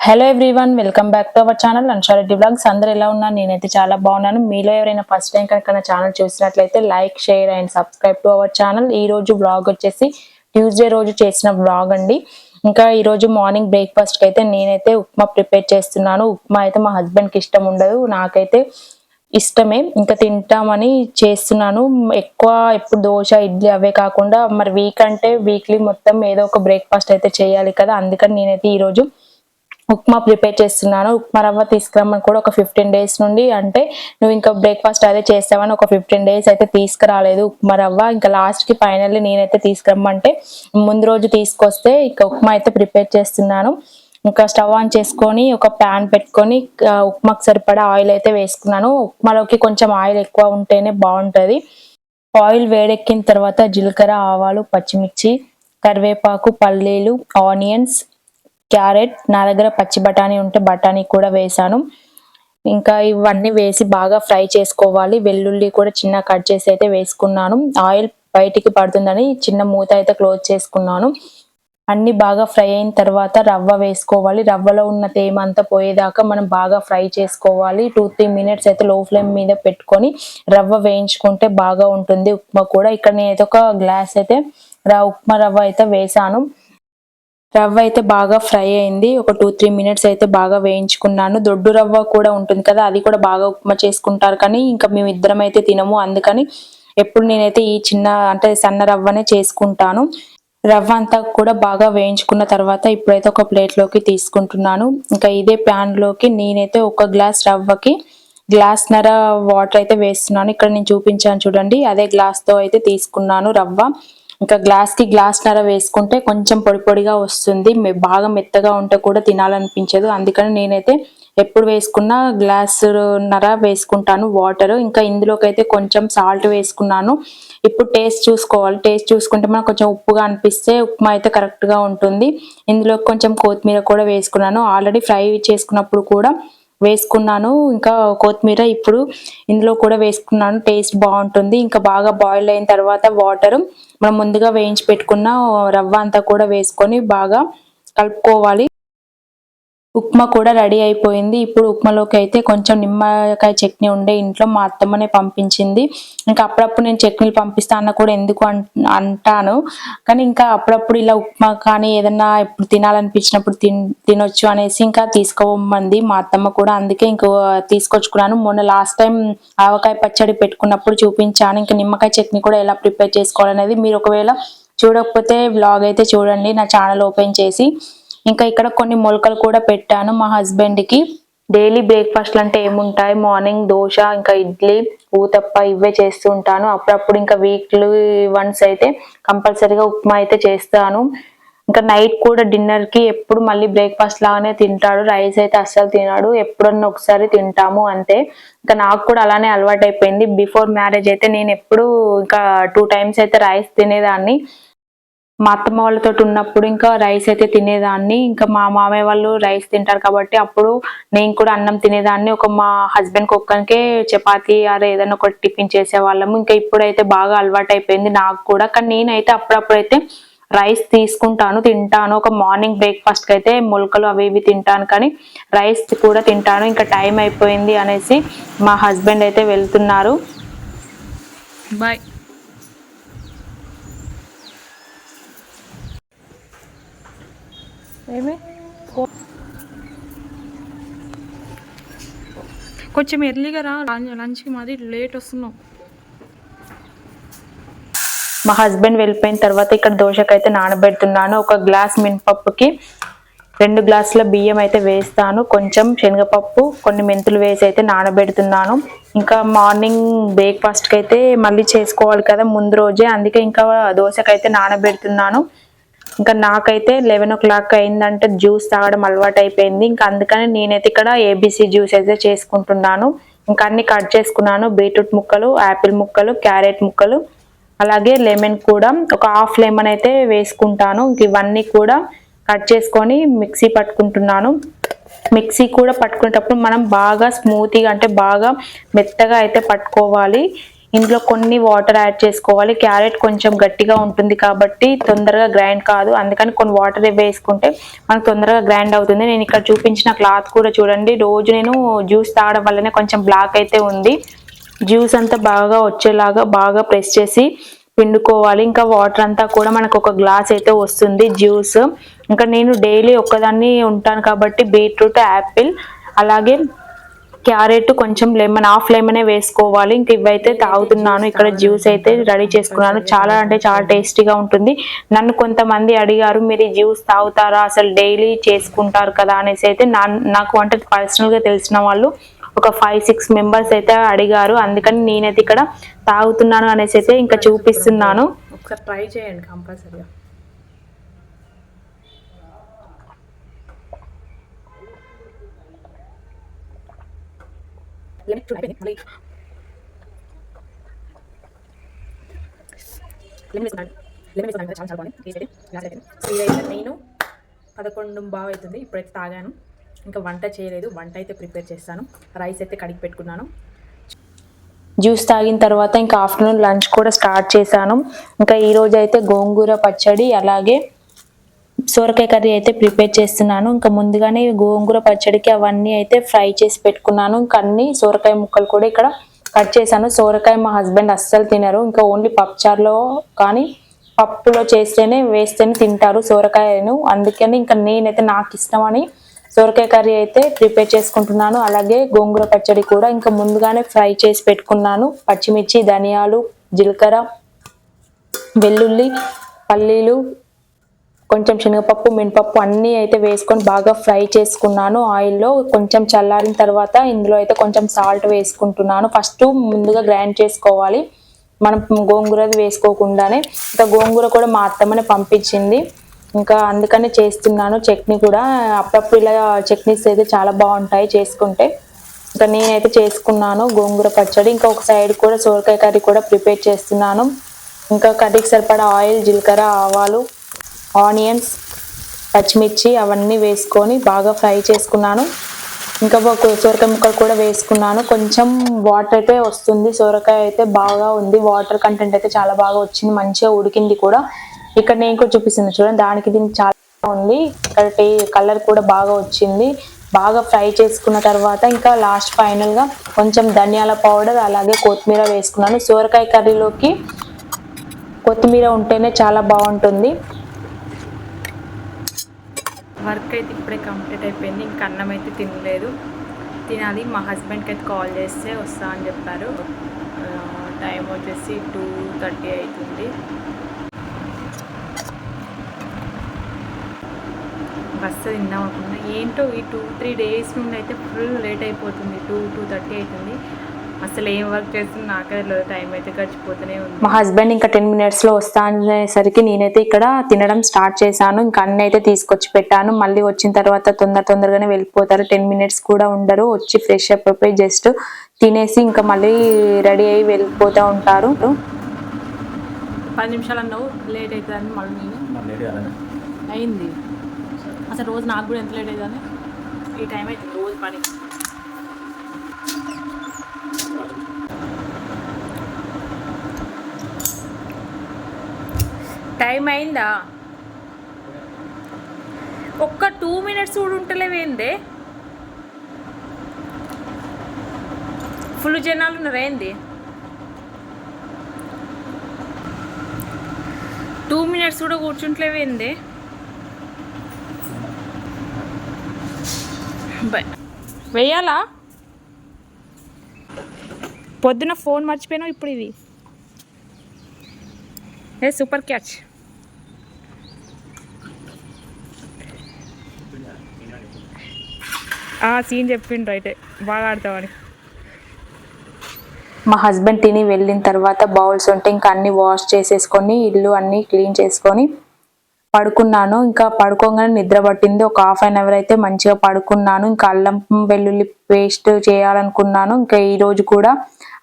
Hello everyone, welcome back to our channel Ansha Reddy vlogs. అందరూ ఎలా ఉన్నారు? నేనైతే చాలా బాగున్నాను. మీలో ఎవరైనా ఫస్ట్ టైం కనుక నా ఛానల్ చూసినట్లయితే like, share and subscribe to our channel. ఈ రోజు వ్లాగ్ వచ్చేసి ట్యూస్డే రోజు చేసిన వ్లాగ్ అండి. ఇంకా ఈ రోజు మార్నింగ్ బ్రేక్ఫాస్ట్ కి అయితే నేనైతే ఉప్మా ప్రిపేర్ చేస్తున్నాను. ఉప్మా అయితే మా హస్బెండ్ కి ఇష్టం ఉండదు, నాకైతే ఇష్టమే. ఇంకా తింటామని చేస్తున్నాను. ఎక్కువ ఎప్పుడు దోశ, ఇడ్లీ అవే కాకుండా మరి వీక్లీ మొత్తం ఏదో ఒక బ్రేక్ఫాస్ట్ అయితే చేయాలి కదా. అందుకని నేనైతే ఈ రోజు ఉప్మా ప్రిపేర్ చేస్తున్నాను. ఉప్మా రవ్వ తీసుకురమ్మని కూడా ఒక 15 days నుండి, అంటే నువ్వు ఇంకా బ్రేక్ఫాస్ట్ అదే చేస్తావని ఒక 15 days అయితే తీసుకురాలేదు ఉప్మా రవ్వ. ఇంకా లాస్ట్ కి ఫైనల్లీ నేనైతే తీసుకురమ్మంటే ముందు రోజు తీసుకొస్తే ఇంకా ఉప్మా అయితే ప్రిపేర్ చేస్తున్నాను. ఇంకా స్టవ్ ఆన్ చేసుకొని ఒక ప్యాన్ పెట్టుకొని ఉప్మాకి సరిపడా ఆయిల్ అయితే వేసుకున్నాను. ఉప్మాలోకి కొంచెం ఆయిల్ ఎక్కువ ఉంటేనే బాగుంటది. ఆయిల్ వేడెక్కిన తర్వాత జీలకర్ర, ఆవాలు, పచ్చిమిర్చి, కరివేపాకు, పల్లీలు, ఆనియన్స్, క్యారెట్, నా దగ్గర పచ్చి బఠానీ ఉంటే బఠానీ కూడా వేసాను. ఇంకా ఇవన్నీ వేసి బాగా ఫ్రై చేసుకోవాలి. వెల్లుల్లి కూడా చిన్న కట్ చేసి అయితే వేసుకున్నాను. ఆయిల్ బయటికి పడుతుందని చిన్న మూత అయితే క్లోజ్ చేసుకున్నాను. అన్ని బాగా ఫ్రై అయిన తర్వాత రవ్వ వేసుకోవాలి. రవ్వలో ఉన్న తేమ అంతా పోయేదాకా మనం బాగా ఫ్రై చేసుకోవాలి. 2-3 minutes అయితే లో ఫ్లేమ్ మీద పెట్టుకొని రవ్వ వేయించుకుంటే బాగా ఉంటుంది ఉప్మా కూడా. ఇక్కడ నేనైతే ఒక గ్లాస్ అయితే ఉప్మా రవ్వ అయితే వేసాను. రవ్వ అయితే బాగా ఫ్రై అయింది. ఒక 2-3 minutes అయితే బాగా వేయించుకున్నాను. దొడ్డు రవ్వ కూడా ఉంటుంది కదా, అది కూడా బాగా ఉప్మా చేసుకుంటారు, కానీ ఇంకా మేము ఇద్దరం అయితే తినము. అందుకని ఎప్పుడు నేనైతే ఈ చిన్న అంటే సన్న రవ్వనే చేసుకుంటాను. రవ్వ అంతా కూడా బాగా వేయించుకున్న తర్వాత ఇప్పుడైతే ఒక ప్లేట్లోకి తీసుకుంటున్నాను. ఇంకా ఇదే ప్యాన్ లోకి నేనైతే ఒక గ్లాస్ రవ్వకి గ్లాస్‌న్నర వాటర్ అయితే వేస్తున్నాను. ఇక్కడ నేను చూపించాను చూడండి, అదే గ్లాస్ తో అయితే తీసుకున్నాను రవ్వ. ఇంకా గ్లాస్‌న్నర వేసుకుంటే కొంచెం పొడి పొడిగా వస్తుంది. బాగా మెత్తగా ఉంటే కూడా తినాలనిపించదు. అందుకని నేనైతే ఎప్పుడు వేసుకున్నా గ్లాసున్నర వేసుకుంటాను వాటర్. ఇంకా ఇందులోకి అయితే కొంచెం సాల్ట్ వేసుకున్నాను. ఇప్పుడు టేస్ట్ చూసుకోవాలి. టేస్ట్ చూసుకుంటే మనకు కొంచెం ఉప్పుగా అనిపిస్తే ఉప్మా అయితే కరెక్ట్ గా ఉంటుంది. ఇందులో కొంచెం కొత్తిమీర కూడా వేసుకున్నాను. ఆల్రెడీ ఫ్రై చేసుకున్నప్పుడు కూడా వేసుకున్నాను. ఇంకా కొత్తిమీర ఇప్పుడు ఇందులో కూడా వేసుకున్నాను. టేస్ట్ బాగుంటుంది. ఇంకా బాగా బాయిల్ అయిన తర్వాత వాటర్ మనం ముందుగా వేయించి పెట్టుకున్న రవ్వ అంతా కూడా వేసుకొని బాగా కలుపుకోవాలి. ఉప్మా కూడా రెడీ అయిపోయింది. ఇప్పుడు ఉప్మాలోకి అయితే కొంచెం నిమ్మకాయ చట్నీ ఉండే ఇంట్లో మా అత్తమ్మనే పంపించింది. ఇంకా అప్పుడప్పుడు నేను చట్నీలు పంపిస్తా అన్న కూడా ఎందుకు అంటాను, కానీ ఇంకా అప్పుడప్పుడు ఇలా ఉప్మా కానీ ఏదన్నా ఇప్పుడు తినాలనిపించినప్పుడు తినొచ్చు అనేసి ఇంకా తీసుకోమంది మా అత్తమ్మ కూడా. అందుకే ఇంకో తీసుకొచ్చుకున్నాను. మొన్న లాస్ట్ టైం ఆవకాయ పచ్చడి పెట్టుకున్నప్పుడు చూపించాను. ఇంకా నిమ్మకాయ చట్నీ కూడా ఎలా ప్రిపేర్ చేసుకోవాలనేది మీరు ఒకవేళ చూడకపోతే వ్లాగ్ అయితే చూడండి నా ఛానల్ ఓపెన్ చేసి. ఇంకా ఇక్కడ కొన్ని మొలకలు కూడా పెట్టాను మా హస్బెండ్ కి. డైలీ బ్రేక్ఫాస్ట్ అంటే ఏముంటాయి, మార్నింగ్ దోశ, ఇంకా ఇడ్లీ, ఊతప్ప ఇవే చేస్తూ ఉంటాను. అప్పుడప్పుడు ఇంకా వీక్లీ వన్స్ అయితే కంపల్సరీగా ఉప్మా అయితే చేస్తాను. ఇంకా నైట్ కూడా డిన్నర్ కి ఎప్పుడు మళ్ళీ బ్రేక్ఫాస్ట్ లాగానే తింటాడు. రైస్ అయితే అస్సలు తినాడు, ఎప్పుడన్నా ఒకసారి తింటాము అంతే. ఇంకా నాకు కూడా అలానే అలవాటు అయిపోయింది. బిఫోర్ మ్యారేజ్ అయితే నేను ఎప్పుడు ఇంకా 2 times అయితే రైస్ తినేదాన్ని. మా అత్తమ్మ వాళ్ళతో ఉన్నప్పుడు ఇంకా రైస్ అయితే తినేదాన్ని. ఇంకా మా మామయ్య వాళ్ళు రైస్ తింటారు కాబట్టి అప్పుడు నేను కూడా అన్నం తినేదాన్ని. మా హస్బెండ్ ఒక్కనికే చపాతీ ఏదైనా ఒక టిఫిన్ చేసేవాళ్ళము. ఇంకా ఇప్పుడైతే బాగా అలవాటు అయిపోయింది నాకు కూడా. కానీ నేనైతే అప్పుడప్పుడైతే రైస్ తీసుకుంటాను, తింటాను. ఒక మార్నింగ్ బ్రేక్ఫాస్ట్ కి అయితే మొలకలు అవి ఇవి తింటాను, కానీ రైస్ కూడా తింటాను. ఇంకా టైం అయిపోయింది అనేసి మా హస్బెండ్ అయితే వెళ్తున్నారు. బాయ్. కొంచెం ఎర్లీగా రా, లంచ్కి మాది లేట్ వస్తున్నాం. మా హస్బెండ్ వెళ్ళిపోయిన తర్వాత ఇక్కడ దోశకైతే నానబెడుతున్నాను. ఒక గ్లాస్ మినపప్పుకి 2 గ్లాసుల బియ్యం అయితే వేస్తాను. కొంచెం శనగపప్పు, కొన్ని మెంతులు వేసి అయితే నానబెడుతున్నాను. ఇంకా మార్నింగ్ బ్రేక్ఫాస్ట్కి అయితే మళ్ళీ చేసుకోవాలి కదా ముందు రోజే, అందుకే ఇంకా దోశకైతే నానబెడుతున్నాను. ఇంకా నాకైతే 11 o'clock అయిందంటే జ్యూస్ తాగడం అలవాటు అయిపోయింది. ఇంకా అందుకని నేనైతే ఇక్కడ ఏబీసీ జ్యూస్ అయితే చేసుకుంటున్నాను. ఇంకా అన్ని కట్ చేసుకున్నాను. బీట్రూట్ ముక్కలు, యాపిల్ ముక్కలు, క్యారెట్ ముక్కలు, అలాగే లెమన్ కూడా ఒక హాఫ్ లెమన్ అయితే వేసుకుంటాను. ఇంక ఇవన్నీ కూడా కట్ చేసుకొని మిక్సీ పట్టుకుంటున్నాను. మిక్సీ కూడా పట్టుకునేటప్పుడు మనం బాగా స్మూత్గా అంటే బాగా మెత్తగా అయితే పట్టుకోవాలి. ఇందులో కొన్ని వాటర్ యాడ్ చేసుకోవాలి. క్యారెట్ కొంచెం గట్టిగా ఉంటుంది కాబట్టి తొందరగా గ్రైండ్ కాదు, అందుకని కొన్ని వాటర్ వేసుకుంటే మనకు తొందరగా గ్రైండ్ అవుతుంది. నేను ఇక్కడ చూపించిన క్లాత్ కూడా చూడండి, రోజు నేను జ్యూస్ తాగడం వల్లనే కొంచెం బ్లాక్ అయితే ఉంది. జ్యూస్ అంతా బాగా వచ్చేలాగా బాగా ప్రెస్ చేసి పిండుకోవాలి. ఇంకా వాటర్ అంతా కూడా మనకు ఒక గ్లాస్ అయితే వస్తుంది జ్యూస్. ఇంకా నేను డైలీ ఒక్కదాన్ని ఉంటాను కాబట్టి బీట్రూట్, యాపిల్, అలాగే క్యారెట్, కొంచెం లెమన్, హాఫ్ లెమనే వేసుకోవాలి. ఇంక ఇవైతే తాగుతున్నాను. ఇక్కడ జ్యూస్ అయితే రెడీ చేసుకున్నాను. చాలా అంటే చాలా టేస్టీగా ఉంటుంది. నన్ను కొంతమంది అడిగారు, మీరు ఈ జ్యూస్ తాగుతారా, అసలు డైలీ చేసుకుంటారు కదా అనేసి. అయితే నాకు అంటే పర్సనల్గా తెలిసిన వాళ్ళు ఒక 5-6 మెంబర్స్ అయితే అడిగారు, అందుకని నేనైతే ఇక్కడ తాగుతున్నాను అనేసి అయితే ఇంకా చూపిస్తున్నాను. ఒకసారి ట్రై చేయండి కంపల్సరీగా. ఇదైతే నేను 11 బాగా అవుతుంది, ఇప్పుడైతే తాగాను. ఇంకా వంట చేయలేదు, వంట అయితే ప్రిపేర్ చేస్తాను. రైస్ అయితే కడిగి పెట్టుకున్నాను. జ్యూస్ తాగిన తర్వాత ఇంకా ఆఫ్టర్నూన్ లంచ్ కూడా స్టార్ట్ చేశాను. ఇంకా ఈరోజు అయితే గోంగూర పచ్చడి అలాగే సోరకాయ కర్రీ అయితే ప్రిపేర్ చేస్తున్నాను. ఇంకా ముందుగానే గోంగూర పచ్చడికి అవన్నీ అయితే ఫ్రై చేసి పెట్టుకున్నాను. ఇంకా అన్ని సోరకాయ ముక్కలు కూడా ఇక్కడ కట్ చేశాను. సోరకాయ మా హస్బెండ్ అస్సలు తినరు, ఇంకా ఓన్లీ పప్పుచారులో కానీ పప్పులో వేస్తేనే తింటారు సోరకాయను. అందుకని ఇంకా నేనైతే నాకు ఇష్టమని సోరకాయ కర్రీ అయితే ప్రిపేర్ చేసుకుంటున్నాను. అలాగే గోంగూర పచ్చడి కూడా ఇంకా ముందుగానే ఫ్రై చేసి పెట్టుకున్నాను. పచ్చిమిర్చి, ధనియాలు, జీలకర్ర, వెల్లుల్లి, పల్లీలు, కొంచెం శనగపప్పు, మినపప్పు అన్నీ అయితే వేసుకొని బాగా ఫ్రై చేసుకున్నాను ఆయిల్లో. కొంచెం చల్లారిన తర్వాత ఇందులో అయితే కొంచెం సాల్ట్ వేసుకుంటున్నాను. ఫస్ట్ ముందుగా గ్రైండ్ చేసుకోవాలి, మనం గోంగూరది వేసుకోకుండానే. ఇంకా గోంగూర కూడా మా అత్తమ్మనే పంపించింది, ఇంకా అందుకనే చేస్తున్నాను. చట్నీ కూడా అప్పుడప్పుడు ఇలా చట్నీస్ అయితే చాలా బాగుంటాయి చేసుకుంటే. ఇంకా నేనైతే చేసుకున్నాను గోంగూర పచ్చడి. ఇంకా ఒక సైడ్ కూడా సోరకాయ కర్రీ కూడా ప్రిపేర్ చేస్తున్నాను. ఇంకా కర్రీకి సరిపడా ఆయిల్, జీలకర్ర, ఆవాలు, ఆనియన్స్, పచ్చిమిర్చి అవన్నీ వేసుకొని బాగా ఫ్రై చేసుకున్నాను. ఇంకా సోరకాయ ముక్కలు కూడా వేసుకున్నాను. కొంచెం వాటర్ అయితే వస్తుంది, సోరకాయ అయితే బాగా ఉంది, వాటర్ కంటెంట్ అయితే చాలా బాగా వచ్చింది, మంచిగా ఉడికింది కూడా. ఇక్కడ నేను కూడా చూపిస్తుంది చూడండి, దానికి దీనికి చాలా ఉంది. ఇక్కడ కలర్ కూడా బాగా వచ్చింది. బాగా ఫ్రై చేసుకున్న తర్వాత ఇంకా లాస్ట్ ఫైనల్గా కొంచెం ధనియాల పౌడర్ అలాగే కొత్తిమీర వేసుకున్నాను. సోరకాయ కర్రీలోకి కొత్తిమీర ఉంటేనే చాలా బాగుంటుంది. వర్క్ అయితే ఇప్పుడే కంప్లీట్ అయిపోయింది. ఇంకా అన్నం అయితే తినలేదు, తినాలి. మా హస్బెండ్కి అయితే కాల్ చేస్తే వస్తా అని చెప్పారు. టైం వచ్చేసి 2:30 అవుతుంది. బస్సు తిందాం అనుకున్నా, ఏంటో ఈ 2-3 డేస్ నుండి అయితే ఫుల్ లేట్ అయిపోతుంది. 2:30 అవుతుంది. అసలు ఏం వర్క్ చేస్తుంది నాకే తెలియదు, టైం అయితే గడిచిపోతూనే ఉంది. మా హస్బెండ్ ఇంకా 10 minutesలో వస్తా అనేసరికి నేనైతే ఇక్కడ తినడం స్టార్ట్ చేశాను. ఇంకా అన్నీ అయితే తీసుకొచ్చి పెట్టాను. మళ్ళీ వచ్చిన తర్వాత తొందరగానే వెళ్ళిపోతారు, 10 minutes కూడా ఉండరు. వచ్చి ఫ్రెష్ అప్ అయిపోయి జస్ట్ తినేసి ఇంకా మళ్ళీ రెడీ అయ్యి వెళ్ళిపోతూ ఉంటారు. 10 నిమిషాలు అన్నావు, లేట్ అవుతుందని మళ్ళీ అయింది. అసలు రోజు నాకు కూడా ఎంత లేట్ అవుతుందని ఈ టైం అయితే రోజు పని. టైం అయిందా? ఒక్క 2 minutes కూడా ఉంటలేవేందే? ఫుల్ జనాలు ఉన్నారు ఏంది? 2 minutes కూడా కూర్చుంటలేవేంది? వెయ్యాలా? పొద్దున ఫోన్ మర్చిపోయినావు, ఇప్పుడు ఇది సూపర్ క్యాచ్. సీన్ చెప్పిండ్రు అయితే బాగా ఆడతామని. మా హస్బెండ్ తిని వెళ్ళిన తర్వాత బౌల్స్ ఉంటే ఇంకా అన్ని వాష్ చేసేసుకొని ఇల్లు అన్ని క్లీన్ చేసుకొని పడుకున్నాను. ఇంకా పడుకోగానే నిద్ర పట్టింది. ఒక 1/2 hour అయితే మంచిగా పడుకున్నాను. ఇంకా అల్లం వెల్లుల్లి పేస్ట్ చేయాలనుకున్నాను. ఇంకా ఈ రోజు కూడా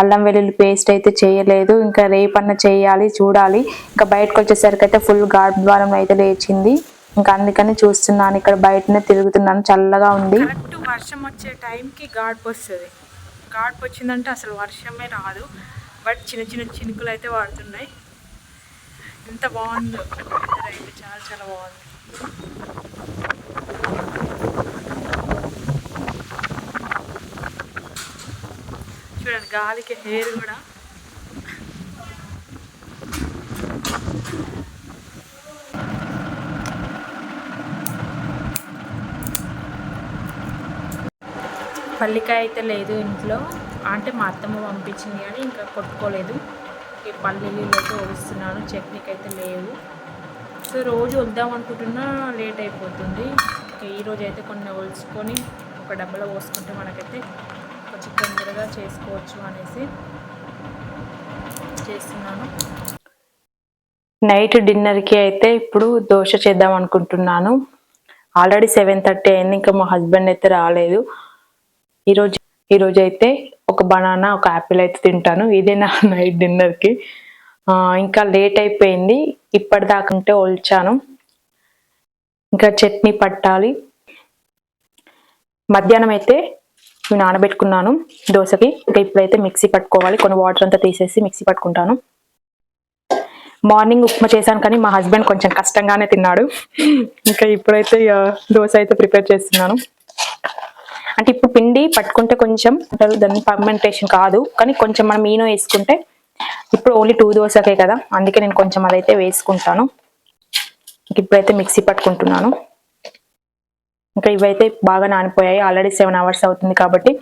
అల్లం వెల్లుల్లి పేస్ట్ అయితే చేయలేదు. ఇంకా రేపన్న చేయాలి, చూడాలి. ఇంకా బయటకు వచ్చేసరికి అయితే ఫుల్ గాడ్ ద్వారం అయితే లేచింది. ఇంకా అందుకని చూస్తున్నాను, ఇక్కడ బయటనే తిరుగుతున్నాను, చల్లగా ఉంది. వర్షం వచ్చే టైంకి గాడ్పు వస్తుంది. గాడ్పు వచ్చిందంటే అసలు వర్షమే రాదు. బట్ చిన్న చిన్న చినుకులు అయితే పడుతున్నాయి. ఎంత బాగుందో వెదర్ అయితే చాలా చాలా బాగుంది. చూడండి గాలికి హెయిర్ కూడా పల్లికాయ అయితే లేదు ఇంట్లో, అంటే మా అత్తమ్మ పంపించింది కానీ ఇంకా కొట్టుకోలేదు. ఈ పల్లీలు అయితే ఒలుస్తున్నాను, చట్నీకి అయితే లేవు. సో రోజు వద్దాం అనుకుంటున్నా లేట్ అయిపోతుంది. ఇంకా ఈరోజు అయితే కొన్ని ఒలుచుకొని ఒక డబ్బాలో పోసుకుంటే మనకైతే కొంచెం తొందరగా చేసుకోవచ్చు అనేసి చేస్తున్నాను. నైట్ డిన్నర్కి అయితే ఇప్పుడు దోశ చేద్దాం అనుకుంటున్నాను. ఆల్రెడీ 7:30 అయింది, ఇంకా మా హస్బెండ్ అయితే రాలేదు. ఈరోజు అయితే ఒక బనానా ఒక యాపిల్ అయితే తింటాను. ఇదే నా నైట్ డిన్నర్కి. ఇంకా లేట్ అయిపోయింది, ఇప్పటిదాకా ఉంటే ఒల్చాను. ఇంకా చట్నీ పట్టాలి. మధ్యాహ్నం అయితే నేను నానబెట్టుకున్నాను దోశకి. ఇంకా ఇప్పుడైతే మిక్సీ పట్టుకోవాలి. కొన్ని వాటర్ అంతా తీసేసి మిక్సీ పట్టుకుంటాను. మార్నింగ్ ఉప్మా చేశాను కానీ మా హస్బెండ్ కొంచెం కష్టంగానే తిన్నాడు. ఇంకా ఇప్పుడైతే దోశ అయితే ప్రిపేర్ చేస్తున్నాను. అంటే ఇప్పుడు పిండి పట్టుకుంటే కొంచెం దాన్ని పర్మెంటేషన్ కాదు, కానీ కొంచెం మనం ఈనో వేసుకుంటే, ఇప్పుడు ఓన్లీ 2 దోశకే కదా, అందుకే నేను కొంచెం అదైతే వేసుకుంటాను. ఇప్పుడైతే మిక్సీ పట్టుకుంటున్నాను. ఇంకా ఇవైతే బాగా నానిపోయాయి, ఆల్రెడీ 7 hours అవుతుంది కాబట్టి.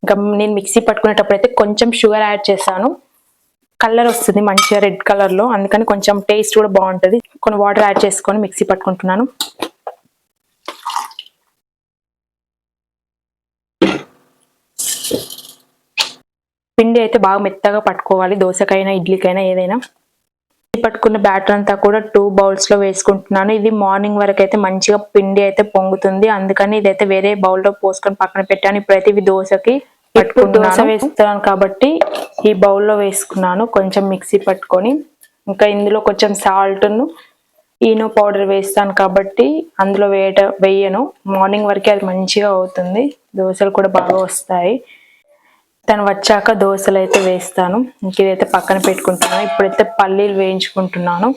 ఇంకా నేను మిక్సీ పట్టుకునేటప్పుడు అయితే కొంచెం షుగర్ యాడ్ చేశాను. కలర్ వస్తుంది మంచిగా రెడ్ కలర్లో, అందుకని కొంచెం టేస్ట్ కూడా బాగుంటుంది. కొన్ని వాటర్ యాడ్ చేసుకొని మిక్సీ పట్టుకుంటున్నాను. పిండి అయితే బాగా మెత్తగా పట్టుకోవాలి, దోశకైనా ఇడ్లీకైనా ఏదైనా. పట్టుకున్న బ్యాటర్ అంతా కూడా 2 బౌల్స్లో వేసుకుంటున్నాను. ఇది మార్నింగ్ వరకు అయితే మంచిగా పిండి అయితే పొంగుతుంది, అందుకని ఇదైతే వేరే బౌల్లో పోసుకొని పక్కన పెట్టాను. ఇప్పుడైతే ఇవి దోశకి దోశ వేస్తున్నాను కాబట్టి ఈ బౌల్లో వేసుకున్నాను. కొంచెం మిక్సీ పట్టుకొని ఇంకా ఇందులో కొంచెం సాల్ట్ను ఈనో పౌడర్ వేస్తాను కాబట్టి అందులో వేయను. మార్నింగ్ వరకే అది మంచిగా అవుతుంది, దోశలు కూడా బాగా వస్తాయి. తను వచ్చాక దోశలు అయితే వేస్తాను. ఇదైతే పక్కన పెట్టుకుంటున్నాను. ఇప్పుడైతే పల్లీలు వేయించుకుంటున్నాను.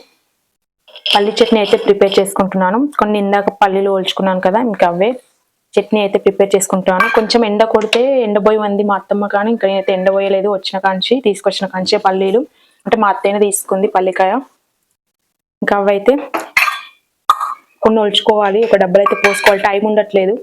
పల్లీ చట్నీ అయితే ప్రిపేర్ చేసుకుంటున్నాను. కొన్ని ఇందాక పల్లీలు ఓల్చుకున్నాను కదా, ఇంకా అవే చట్నీ అయితే ప్రిపేర్ చేసుకుంటున్నాను. కొంచెం ఎండ కొడితే ఎండబోయి ఉంది మా అత్తమ్మ, కానీ ఇంకా నేనైతే ఎండబోయలేదు. తీసుకొచ్చిన కాంచి పల్లీలు, అంటే మా అత్తయ్యనే తీసుకుంది పల్లికాయ. ఇంకా అవైతే కొన్ని ఒలుచుకోవాలి, ఒక డబ్బలు అయితే పోసుకోవాలి, టైం ఉండట్లేదు.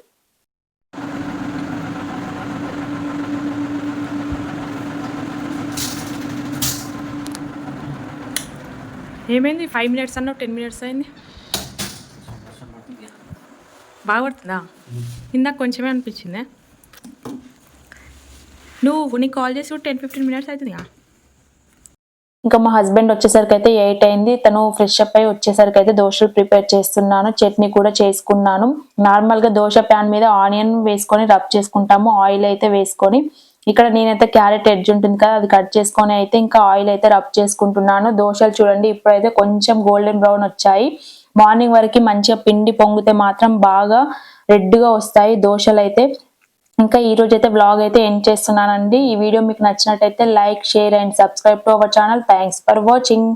ఏమైంది 5 minutes అన్నావు, 10 minutes అయింది. బాగా పడుతుందా? ఇందాక కొంచెమే అనిపించిందే. నీకు కాల్ చేసి 10-15 minutes అవుతుందిగా. ఇంకా మా హస్బెండ్ వచ్చేసరికి అయితే 8 అయింది. తను ఫ్రెష్ అప్ అయి వచ్చేసరికి అయితే దోశలు ప్రిపేర్ చేస్తున్నాను. చట్నీ కూడా చేసుకున్నాను. నార్మల్గా దోశ ప్యాన్ మీద ఆనియన్ వేసుకొని రబ్ చేసుకుంటాము, ఆయిల్ అయితే వేసుకొని. ఇక్కడ నేనైతే క్యారెట్ ఎడ్జ్ ఉంటుంది కదా, అది కట్ చేసుకొని అయితే ఇంకా ఆయిల్ అయితే రబ్ చేసుకుంటున్నాను. దోశలు చూడండి ఇప్పుడైతే కొంచెం గోల్డెన్ బ్రౌన్ వచ్చాయి. మార్నింగ్ వరకు మంచిగా పిండి పొంగితే మాత్రం బాగా రెడ్గా వస్తాయి దోశలు అయితే. ఇంకా ఈ రోజు అయితే వ్లాగ్ అయితే ఎండ్ చేస్తున్నానండి. ఈ వీడియో మీకు నచ్చినట్టయితే like, share and subscribe to our channel. Thanks for watching.